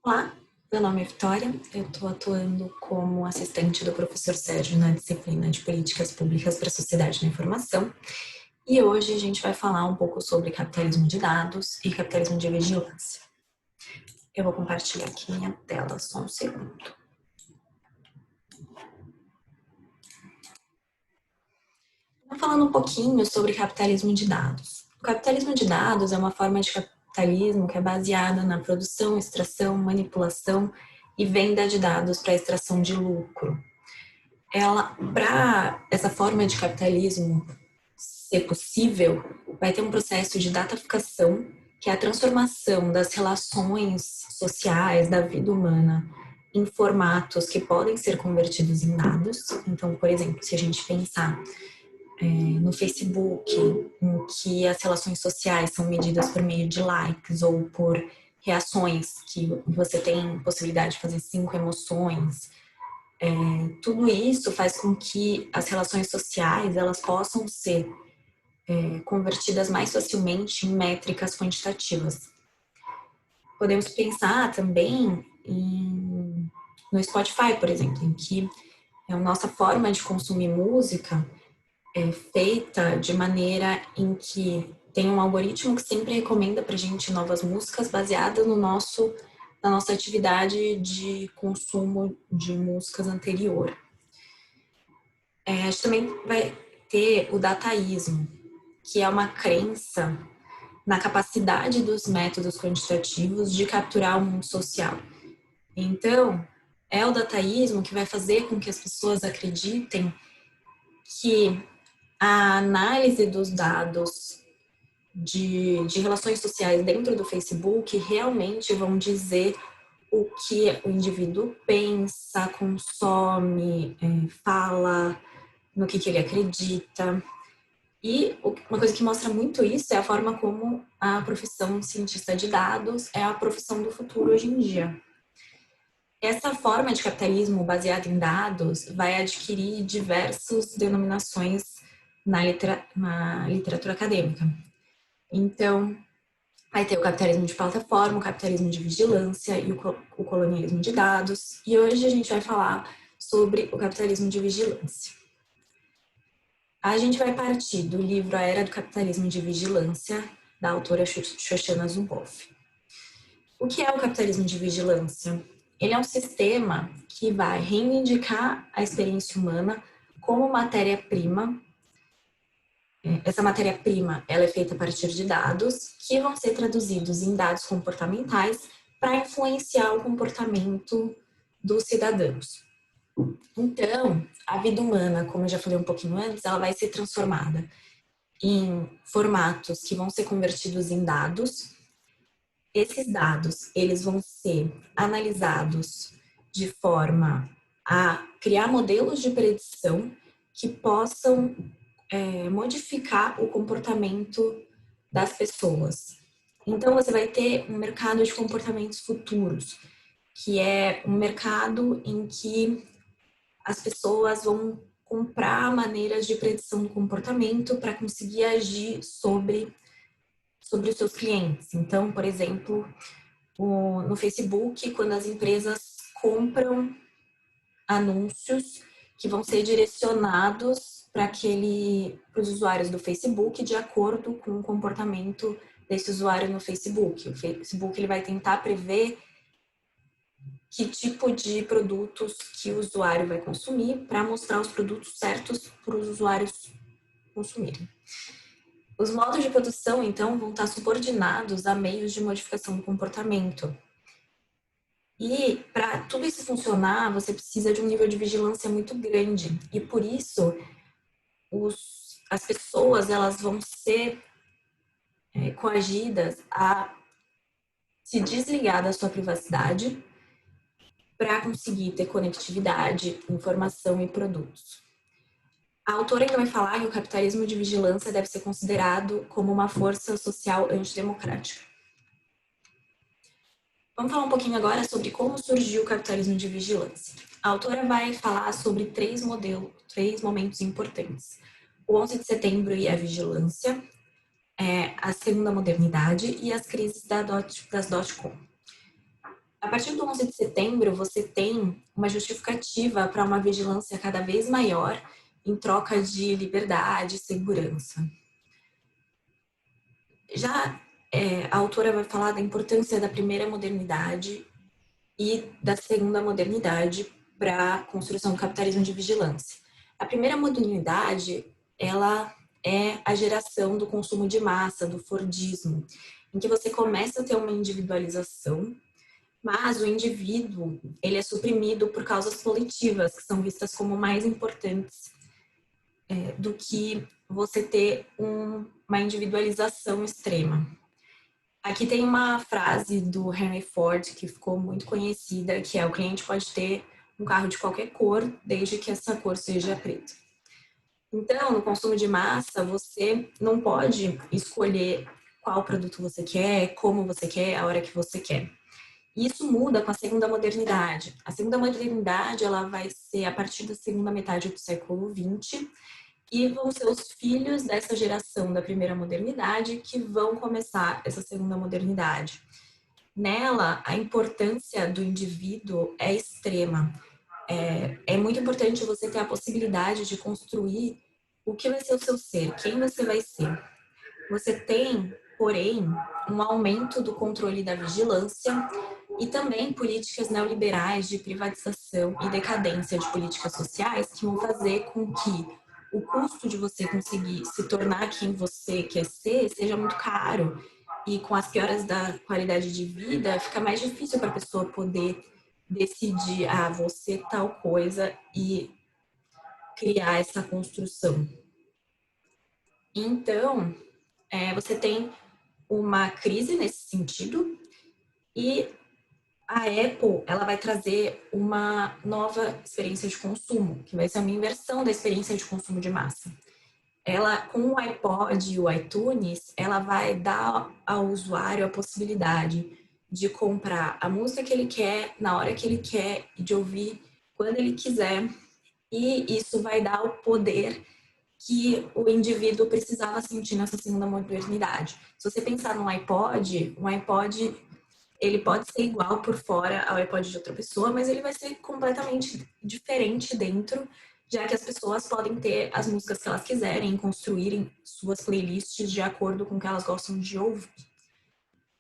Olá, meu nome é Vitória, eu estou atuando como assistente do professor Sérgio na disciplina de Políticas Públicas para a Sociedade da Informação e hoje a gente vai falar um pouco sobre capitalismo de dados e capitalismo de vigilância. Eu vou compartilhar aqui minha tela, só um segundo. Vou falando um pouquinho sobre capitalismo de dados. O capitalismo de dados é uma forma de capitalismo que é baseada na produção, extração, manipulação e venda de dados para extração de lucro. Para essa forma de capitalismo ser possível, vai ter um processo de dataficação, que é a transformação das relações sociais, da vida humana, em formatos que podem ser convertidos em dados. Então, por exemplo, se a gente pensar no Facebook, em que as relações sociais são medidas por meio de likes ou por reações, que você tem possibilidade de fazer 5 emoções, tudo isso faz com que as relações sociais elas possam ser convertidas mais facilmente em métricas quantitativas. Podemos pensar também no Spotify, por exemplo, em que a nossa forma de consumir música é feita de maneira em que tem um algoritmo que sempre recomenda para a gente novas músicas baseadas na nossa atividade de consumo de músicas anterior. A gente também vai ter o dataísmo, que é uma crença na capacidade dos métodos quantitativos de capturar o mundo social. Então, é o dataísmo que vai fazer com que as pessoas acreditem que a análise dos dados de relações sociais dentro do Facebook realmente vão dizer o que o indivíduo pensa, consome, fala, no que ele acredita. E uma coisa que mostra muito isso é a forma como a profissão cientista de dados é a profissão do futuro hoje em dia. Essa forma de capitalismo baseada em dados vai adquirir diversas denominações na literatura acadêmica. Então, vai ter o capitalismo de plataforma, o capitalismo de vigilância e o colonialismo de dados. E hoje a gente vai falar sobre o capitalismo de vigilância. A gente vai partir do livro A Era do Capitalismo de Vigilância, da autora Shoshana Zuboff. O que é o capitalismo de vigilância? Ele é um sistema que vai reivindicar a experiência humana como matéria-prima. Essa matéria-prima ela é feita a partir de dados que vão ser traduzidos em dados comportamentais para influenciar o comportamento dos cidadãos. Então, a vida humana, como eu já falei um pouquinho antes, ela vai ser transformada em formatos que vão ser convertidos em dados. Esses dados, eles vão ser analisados de forma a criar modelos de predição que possam modificar o comportamento das pessoas. Então, você vai ter um mercado de comportamentos futuros, que é um mercado em que as pessoas vão comprar maneiras de predição do comportamento para conseguir agir sobre os seus clientes. Então, por exemplo, no Facebook, quando as empresas compram anúncios que vão ser direcionados para os usuários do Facebook de acordo com o comportamento desse usuário no Facebook. O Facebook ele vai tentar prever que tipo de produtos que o usuário vai consumir para mostrar os produtos certos para os usuários consumirem. Os modos de produção, então, vão estar subordinados a meios de modificação do comportamento. E para tudo isso funcionar, você precisa de um nível de vigilância muito grande. E por isso, as pessoas elas vão ser coagidas a se desligar da sua privacidade para conseguir ter conectividade, informação e produtos. A autora ainda vai falar que o capitalismo de vigilância deve ser considerado como uma força social antidemocrática. Vamos falar um pouquinho agora sobre como surgiu o capitalismo de vigilância. A autora vai falar sobre três momentos importantes. O 11 de setembro e a vigilância, a segunda modernidade e as crises das dot-com. A partir do 11 de setembro, você tem uma justificativa para uma vigilância cada vez maior em troca de liberdade e segurança. Já a autora vai falar da importância da primeira modernidade e da segunda modernidade para a construção do capitalismo de vigilância. A primeira modernidade, ela é a geração do consumo de massa, do Fordismo, em que você começa a ter uma individualização, mas o indivíduo, ele é suprimido por causas coletivas, que são vistas como mais importantes do que você ter uma individualização extrema. Aqui tem uma frase do Henry Ford que ficou muito conhecida, que é: o cliente pode ter um carro de qualquer cor, desde que essa cor seja preta. Então, no consumo de massa, você não pode escolher qual produto você quer, como você quer, a hora que você quer. Isso muda com a segunda modernidade. A segunda modernidade, ela vai ser a partir da segunda metade do século XX, e vão ser os filhos dessa geração da primeira modernidade que vão começar essa segunda modernidade. Nela, a importância do indivíduo é extrema. É muito importante você ter a possibilidade de construir o que vai ser o seu ser, quem você vai ser. Você tem, porém, um aumento do controle da vigilância e também políticas neoliberais de privatização e decadência de políticas sociais que vão fazer com que o custo de você conseguir se tornar quem você quer ser seja muito caro. E com as pioras da qualidade de vida, fica mais difícil para a pessoa poder decidir, você tal coisa, e criar essa construção. Então, você tem uma crise nesse sentido, e a Apple, ela vai trazer uma nova experiência de consumo, que vai ser uma inversão da experiência de consumo de massa. Ela, com o iPod e o iTunes, ela vai dar ao usuário a possibilidade de comprar a música que ele quer, na hora que ele quer, e de ouvir quando ele quiser. E isso vai dar o poder que o indivíduo precisava sentir nessa segunda modernidade. Se você pensar no iPod, um iPod, ele pode ser igual por fora ao iPod de outra pessoa, mas ele vai ser completamente diferente dentro, já que as pessoas podem ter as músicas que elas quiserem, construírem suas playlists de acordo com o que elas gostam de ouvir.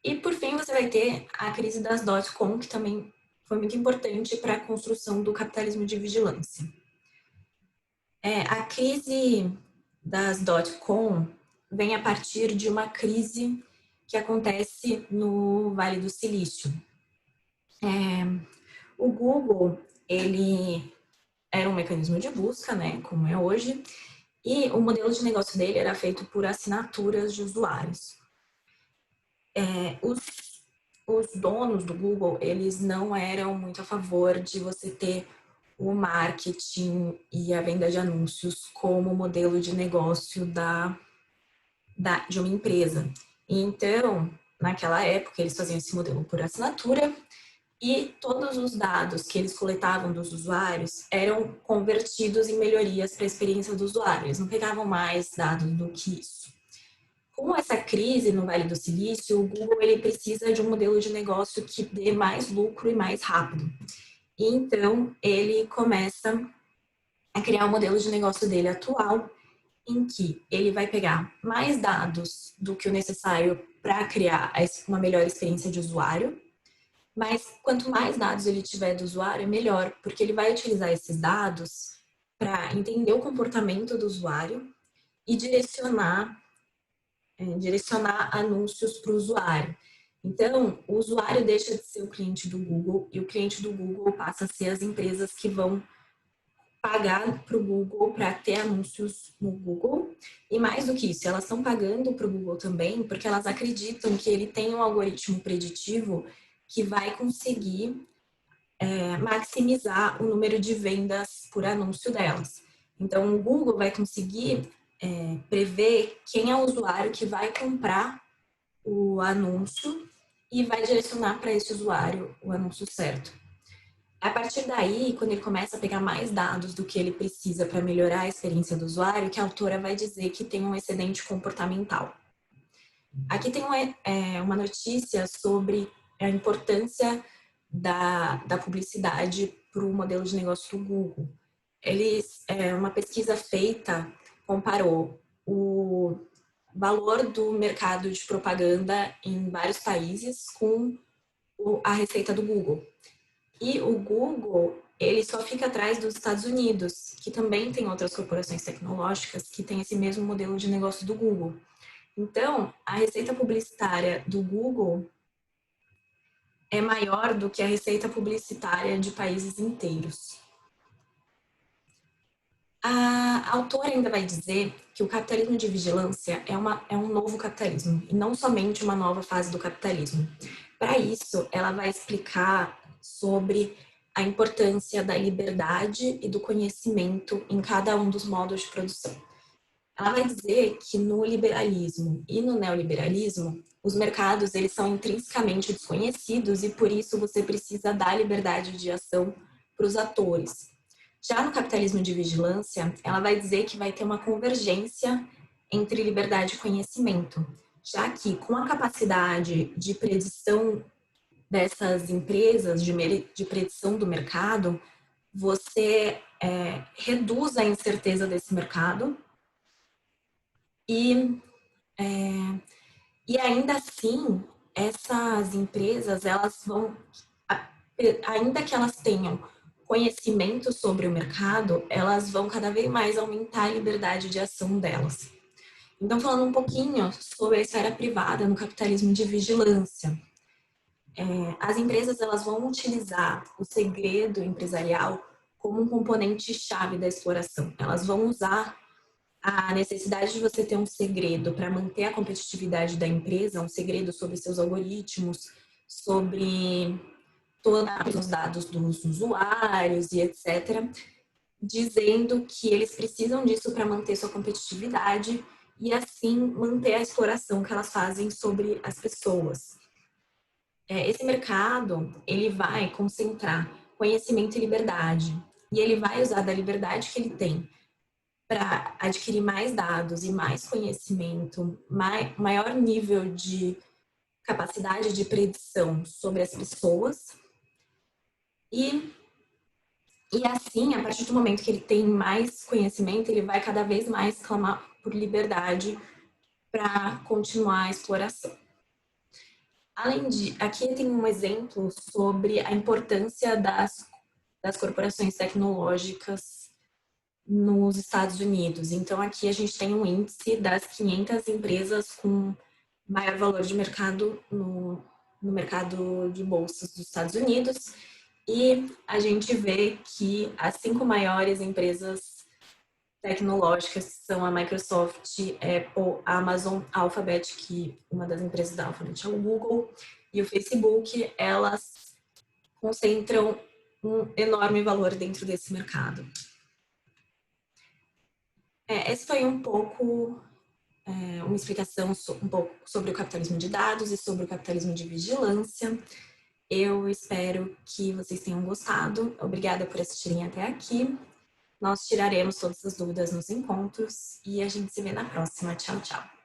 E por fim, você vai ter a crise das .com, que também foi muito importante para a construção do capitalismo de vigilância. A crise das .com vem a partir de uma crise que acontece no Vale do Silício. O Google, ele era um mecanismo de busca, né, como é hoje, e o modelo de negócio dele era feito por assinaturas de usuários. Os donos do Google, eles não eram muito a favor de você ter o marketing e a venda de anúncios como modelo de negócio de uma empresa. Então, naquela época, eles faziam esse modelo por assinatura, e todos os dados que eles coletavam dos usuários eram convertidos em melhorias para a experiência do usuário. Eles não pegavam mais dados do que isso. Com essa crise no Vale do Silício, o Google, ele precisa de um modelo de negócio que dê mais lucro e mais rápido. E então, ele começa a criar o modelo de negócio dele atual, em que ele vai pegar mais dados do que o necessário para criar uma melhor experiência de usuário, mas quanto mais dados ele tiver do usuário, melhor, porque ele vai utilizar esses dados para entender o comportamento do usuário e direcionar anúncios para o usuário. Então, o usuário deixa de ser o cliente do Google e o cliente do Google passa a ser as empresas que vão pagar para o Google para ter anúncios no Google. E mais do que isso, elas estão pagando para o Google também porque elas acreditam que ele tem um algoritmo preditivo que vai conseguir maximizar o número de vendas por anúncio delas. Então, o Google vai conseguir prever quem é o usuário que vai comprar o anúncio e vai direcionar para esse usuário o anúncio certo. A partir daí, quando ele começa a pegar mais dados do que ele precisa para melhorar a experiência do usuário, que a autora vai dizer que tem um excedente comportamental. Aqui tem uma notícia sobre a importância da publicidade para o modelo de negócio do Google. Uma pesquisa feita comparou o valor do mercado de propaganda em vários países com a receita do Google. E o Google, ele só fica atrás dos Estados Unidos, que também tem outras corporações tecnológicas que têm esse mesmo modelo de negócio do Google. Então, a receita publicitária do Google é maior do que a receita publicitária de países inteiros. A autora ainda vai dizer que o capitalismo de vigilância é um novo capitalismo, e não somente uma nova fase do capitalismo. Para isso, ela vai explicar sobre a importância da liberdade e do conhecimento em cada um dos modos de produção. Ela vai dizer que no liberalismo e no neoliberalismo, os mercados eles são intrinsecamente desconhecidos e por isso você precisa dar liberdade de ação para os atores. Já no capitalismo de vigilância, ela vai dizer que vai ter uma convergência entre liberdade e conhecimento, já que com a capacidade de predição dessas empresas, de predição do mercado, você reduz a incerteza desse mercado e ainda assim, essas empresas, elas vão, ainda que elas tenham conhecimento sobre o mercado, elas vão cada vez mais aumentar a liberdade de ação delas. Então, falando um pouquinho sobre a esfera privada no capitalismo de vigilância. As empresas elas vão utilizar o segredo empresarial como um componente-chave da exploração. Elas vão usar a necessidade de você ter um segredo para manter a competitividade da empresa, um segredo sobre seus algoritmos, sobre todos os dados dos usuários e etc., dizendo que eles precisam disso para manter sua competitividade e assim manter a exploração que elas fazem sobre as pessoas. Esse mercado, ele vai concentrar conhecimento e liberdade, e ele vai usar da liberdade que ele tem para adquirir mais dados e mais conhecimento, maior nível de capacidade de predição sobre as pessoas. E assim, a partir do momento que ele tem mais conhecimento, ele vai cada vez mais clamar por liberdade para continuar a exploração. Além de, aqui tem um exemplo sobre a importância das corporações tecnológicas nos Estados Unidos. Então, aqui a gente tem um índice das 500 empresas com maior valor de mercado no mercado de bolsas dos Estados Unidos. E a gente vê que as 5 maiores empresas tecnológicas são a Microsoft, Apple, a Amazon, a Alphabet, que uma das empresas da Alphabet é o Google, e o Facebook, elas concentram um enorme valor dentro desse mercado. Esse foi um pouco uma explicação um pouco sobre o capitalismo de dados e sobre o capitalismo de vigilância. Eu espero que vocês tenham gostado. Obrigada por assistirem até aqui. Nós tiraremos todas as dúvidas nos encontros e a gente se vê na próxima. Tchau, tchau.